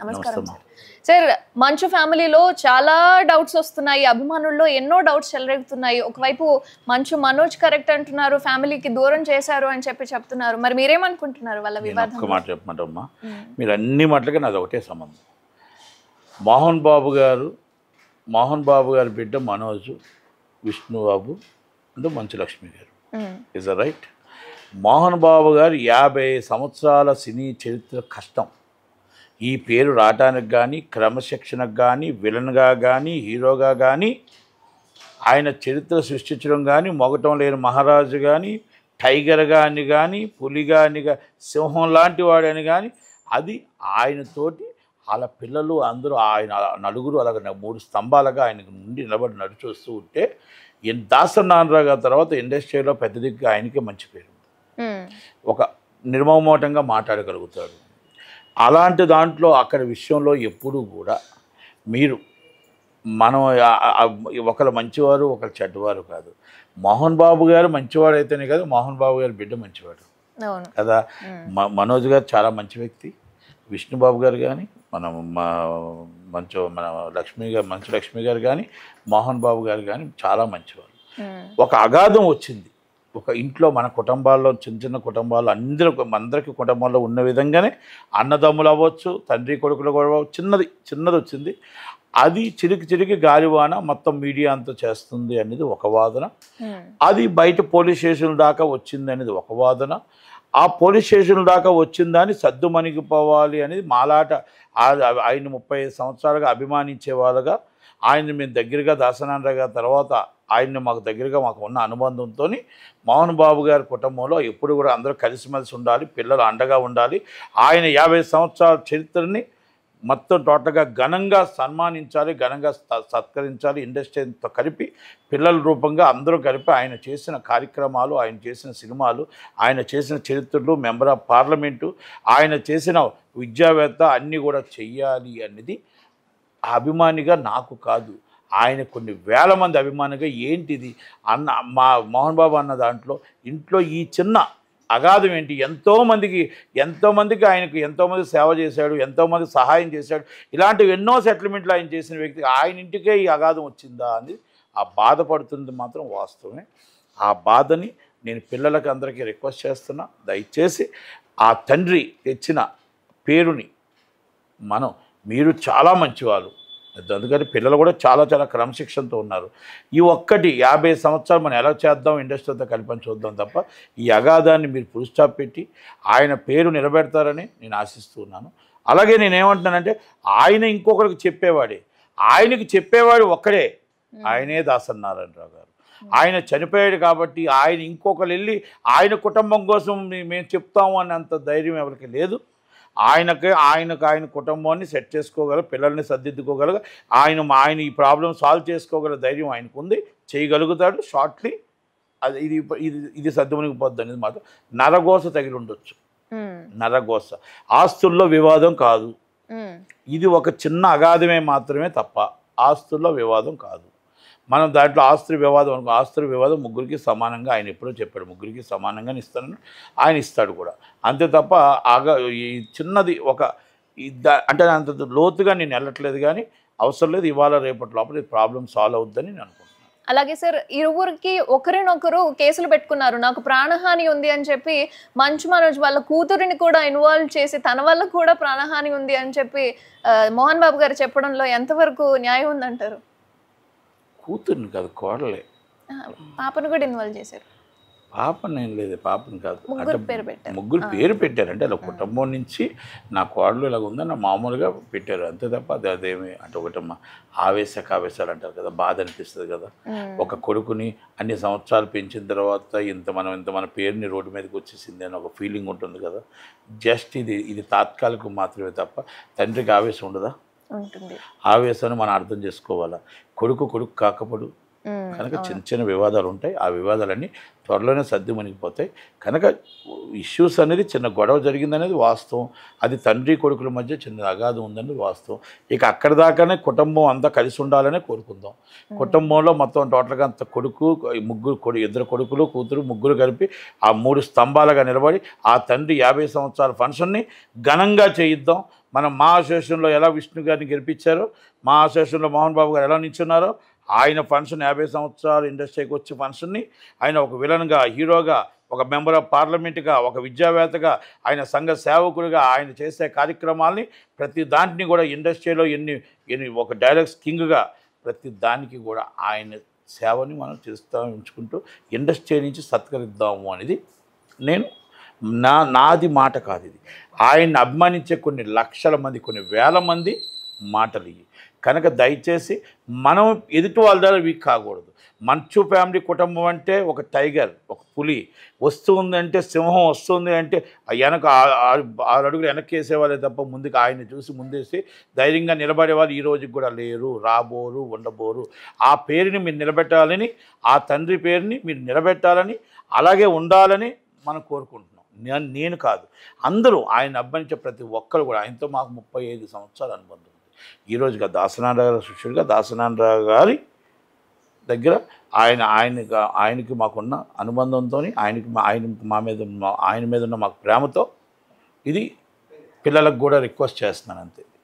నమస్కారం నమస్తే. సార్. మంచు ఫ్యామిలీలో చాలా డౌట్స్ వస్తున్నాయి, అభిమానుల్లో ఎన్నో డౌట్స్ చెలరేగుతున్నాయి. ఒకవైపు మంచు మనోజ్ కరెక్ట్ అంటున్నారు, ఫ్యామిలీకి దూరం చేశారు అని చెప్తున్నారు. మరి మీరేమనుకుంటున్నారు వాళ్ళ వివాదం? ఒక్క మాట చెప్పమంటమ్మా, మీరు అన్ని మాటలకి నాది ఒకటే సంబంధం. మోహన్ బాబు గారి బిడ్డ మనోజ్, విష్ణుబాబు అంటే మంచు లక్ష్మి గారు. Is right. మోహన్ బాబు గారు 50 సంవత్సరాల సినీ చరిత్ర కష్టం. ఈ పేరు రావటానికి కానీ, క్రమశిక్షణకు కానీ, విలన్గా కానీ, హీరోగా కానీ, ఆయన చరిత్ర సృష్టించడం కానీ, మొగటం లేని మహారాజు కానీ, టైగర్గా అని కానీ, పులిగా అని కానీ, సింహం లాంటి వాడని కానీ, అది ఆయనతోటి వాళ్ళ పిల్లలు అందరూ ఆయన నలుగురు అలాగ 3 స్తంభాలుగా ఆయనకు నుండి నిలబడి నడిచొస్తూ ఉంటే, దాసరి నారాయణరావు గారి తర్వాత ఇండస్ట్రీలో పెద్ద దిగ్గు ఆయనకే మంచి పేరు. ఒక నిర్మమోటంగా మాట్లాడగలుగుతాడు. అలాంటి దాంట్లో అక్కడ విషయంలో ఎప్పుడూ కూడా మనం ఒకరు మంచివారు ఒకరు చెడ్డవారు కాదు. మోహన్ బాబు గారు మంచివాడు అయితేనే కాదు, మోహన్ బాబు గారి బిడ్డ మంచివాడు కదా. మనోజ్ గారు చాలా మంచి వ్యక్తి. విష్ణుబాబు గారు కానీ, మంచు లక్ష్మి గారు కానీ, మోహన్ బాబు గారు కానీ చాలా మంచివారు. ఒక అగాధం వచ్చింది ఒక ఇంట్లో, మన కుటుంబాల్లో చిన్న కుటుంబాలు అందరికీ కుటుంబాల్లో ఉన్న విధంగానే అన్నదమ్ములు అవ్వచ్చు, తండ్రి కొడుకులు కూడా చిన్నది వచ్చింది. అది చిరికి గాలివాన మొత్తం మీడియా అంతా చేస్తుంది అనేది ఒక వాదన. అది బయట పోలీస్ స్టేషన్ దాకా వచ్చింది అనేది ఒక వాదన. ఆ పోలీస్ స్టేషన్ దాకా వచ్చిందని సద్దుమణిగిపోవాలి అనేది మాలాట. ఆయన 35 సంవత్సరాలుగా అభిమానించే వాళ్ళగా, ఆయన్ని మేము దగ్గరగా దాసనారాయణ గారి తర్వాత ఆయన్ని మాకు ఉన్న అనుబంధంతో మోహన్ బాబు గారి కుటుంబంలో ఎప్పుడు కూడా అందరూ కలిసిమెలిసి ఉండాలి, పిల్లలు అండగా ఉండాలి. ఆయన 50 సంవత్సరాల చరిత్రని మొత్తం టోటల్గా ఘనంగా సన్మానించాలి, ఘనంగా సత్కరించాలి. ఇండస్ట్రీతో కలిపి పిల్లల రూపంగా అందరూ కలిపి ఆయన చేసిన కార్యక్రమాలు, ఆయన చేసిన సినిమాలు, ఆయన చేసిన చరిత్రలు, మెంబర్ ఆఫ్ పార్లమెంటు, ఆయన చేసిన విద్యావేత్త అన్నీ కూడా చెయ్యాలి అనేది అభిమానిగా నాకు కాదు, ఆయన కొన్ని వేల మంది అభిమానిగా ఏంటిది మా మోహన్ బాబు అన్న దాంట్లో ఇంట్లో ఈ చిన్న అగాధం ఏంటి, ఎంతోమందికి ఆయనకు ఎంతోమంది సేవ చేశాడు, ఎంతోమంది సహాయం చేశాడు. ఇలాంటివి ఎన్నో సెటిల్మెంట్లు ఆయన చేసిన వ్యక్తి, ఆయన ఇంటికే ఈ అగాధం వచ్చిందా అని ఆ బాధపడుతుంది మాత్రం వాస్తవమే. ఆ బాధని నేను పిల్లలకి అందరికీ రిక్వెస్ట్ చేస్తున్నా, దయచేసి ఆ తండ్రి తెచ్చిన పేరుని మీరు చాలా మంచివాళ్ళు, అందుకని పిల్లలు కూడా చాలా క్రమశిక్షణతో ఉన్నారు. ఈ 50 సంవత్సరాలు మనం ఎలా చేద్దాం, ఇండస్ట్రీతో కలిపని చూద్దాం తప్ప ఈ అగాధాన్ని మీరు ఫుల్ స్టాప్ పెట్టి ఆయన పేరు నిలబెడతారని నేను ఆశిస్తున్నాను. అలాగే నేనేమంటున్నానంటే, ఆయన ఇంకొకరికి చెప్పేవాడే, ఆయనకి చెప్పేవాడు ఒక్కడే, ఆయనే దాసరి నారాయణరావు గారు. ఆయన చనిపోయాడు కాబట్టి ఆయన ఇంకొకరు వెళ్ళి ఆయన కుటుంబం కోసం మేము చెప్తాము అన్నంత ధైర్యం ఎవరికి లేదు. ఆయన కుటుంబాన్ని సెట్ చేసుకోగల, పిల్లల్ని సర్దిద్దుకోగల, ఆయన ఈ ప్రాబ్లం సాల్వ్ చేసుకోగల ధైర్యం ఆయనకు ఉంది, చేయగలుగుతాడు షార్ట్లీ. అది ఇది సర్దుమణిగిపోద్ది అనేది మాత్రం నరగోస తగిలి ఉండొచ్చు. నరగోస ఆస్తుల్లో వివాదం కాదు, ఇది ఒక చిన్న అగాధమే మాత్రమే తప్ప ఆస్తుల్లో వివాదం కాదు. మనం దాంట్లో ఆస్తుల వివాదం ముగ్గురికి సమానంగా ఆయన ఎప్పుడో చెప్పాడు, ముగ్గురికి సమానంగానే ఇస్తానని ఆయన ఇస్తాడు కూడా. అంతే తప్ప ఈ చిన్నది అంటే అంత లోతుగా నేను వెళ్ళట్లేదు, కానీ అవసరం లేదు. ఇవాళ రేపటి లోపల ఈ ప్రాబ్లం సాల్వ్ అవుద్దని నేను అనుకుంటున్నాను. అలాగే సార్, ఇరువురికి ఒకరినొకరు కేసులు పెట్టుకున్నారు. నాకు ప్రాణహాని ఉంది అని చెప్పి మంచు మనోజ్ వాళ్ళ కూతురిని కూడా ఇన్వాల్వ్ చేసి తన వల్ల కూడా ప్రాణహాని ఉంది అని చెప్పి మోహన్ బాబు గారు చెప్పడంలో ఎంతవరకు న్యాయం ఉందంటారు? కూతుర్ని కాదు, కోడలే. పాపను కూడా ఇన్వాల్వ్ చేశారు. పాపని ఏం లేదు, పాపని కాదు, ముగ్గురు పేరు పెట్టారు. అంటే అలా కుటుంబం నుంచి నా కోడలు ఇలాగ ఉందని మామూలుగా పెట్టారు, అంతే తప్ప అదేమి అంటే ఒకటమ్మా ఆవేశాలు అంటారు కదా, బాధ అనిపిస్తుంది కదా. ఒక కొడుకుని అన్ని సంవత్సరాలు పెంచిన తర్వాత ఇంత మన పేరుని రోడ్డు మీదకి వచ్చేసింది అని ఒక ఫీలింగ్ ఉంటుంది కదా. జస్ట్ ఇది తాత్కాలికం మాత్రమే తప్ప తండ్రికి ఆవేశం ఉండదా? ఆవేశాన్ని మనం అర్థం చేసుకోవాలా. కొడుకు కాకపోడు కనుక చిన్న వివాదాలు ఉంటాయి, ఆ వివాదాలన్నీ త్వరలోనే సర్దుమణిగిపోతాయి. కనుక ఇష్యూస్ అనేది చిన్న గొడవ జరిగిందనేది వాస్తవం, అది తండ్రి కొడుకుల మధ్య చిన్న అగాధం ఉందనేది వాస్తవం. ఇక అక్కడి దాకానే కుటుంబం అంతా కలిసి ఉండాలనే కోరుకుందాం. కుటుంబంలో మొత్తం టోటల్గా అంత ఇద్దరు కొడుకులు కూతురు ముగ్గురు కలిపి ఆ 3 స్తంభాలుగా నిలబడి ఆ తండ్రి 50 సంవత్సరాల ఫంక్షన్ని ఘనంగా చేయిద్దాం. మనం మా అసోసియేషన్లో ఎలా విష్ణు గారిని గెలిపించారో, మా అసోసియేషన్లో మోహన్ బాబు గారు ఎలా నిల్చున్నారో, ఆయన ఫంక్షన్ 50 సంవత్సరాలు ఇండస్ట్రీకి వచ్చే ఫంక్షన్ని ఆయన ఒక విలన్గా, హీరోగా, ఒక మెంబర్ ఆఫ్ పార్లమెంట్గా, ఒక విద్యావేత్తగా, ఆయన సంఘ సేవకుడిగా ఆయన చేసే కార్యక్రమాల్ని ప్రతి దాంట్ని కూడా ఇండస్ట్రీలో ఎన్ని ఎన్ని ఒక డైలాగ్స్ కింగ్గా ప్రతి దానికి కూడా ఆయన సేవని మనం చేస్తూ ఉంచుకుంటూ ఇండస్ట్రీ నుంచి సత్కరిద్దాము అనేది నేను నాది మాట కాదు. ఇది ఆయన్ని అభిమానించే కొన్ని లక్షల మంది, కొన్ని వేల మంది మాటలు ఇవి. కనుక దయచేసి మనం ఎదుటి వాళ్ళ ద్వారా వీక్ కాకూడదు. మంచు ఫ్యామిలీ కుటుంబం అంటే ఒక టైగర్, ఒక పులి వస్తుంది అంటే, సింహం వస్తుంది అంటే వెనక 6 అడుగులు వెనక్కి వేసేవాళ్ళే తప్ప ముందుకు ఆయన్ని చూసి ముందేసి ధైర్యంగా నిలబడే వాళ్ళు ఈ రోజుకి కూడా లేరు, రాబోరు, ఉండబోరు. ఆ పేరుని మీరు నిలబెట్టాలని, ఆ తండ్రి పేరుని మీరు నిలబెట్టాలని, అలాగే ఉండాలని మనం కోరుకుంటున్నాం. నేను కాదు, అందరూ ఆయన అభిమానించే ప్రతి ఒక్కరు కూడా. ఆయనతో మాకు 35 సంవత్సరాల అనుబంధం ఉంది. ఈరోజుగా దాసనారాయణ గారి శిష్యుడిగా దాసనారాయణ గారి దగ్గర ఆయనకి మాకున్న అనుబంధంతో, ఆయన మీద ఉన్న మాకు ప్రేమతో ఇది పిల్లలకు కూడా రిక్వెస్ట్ చేస్తున్నాను అంతే.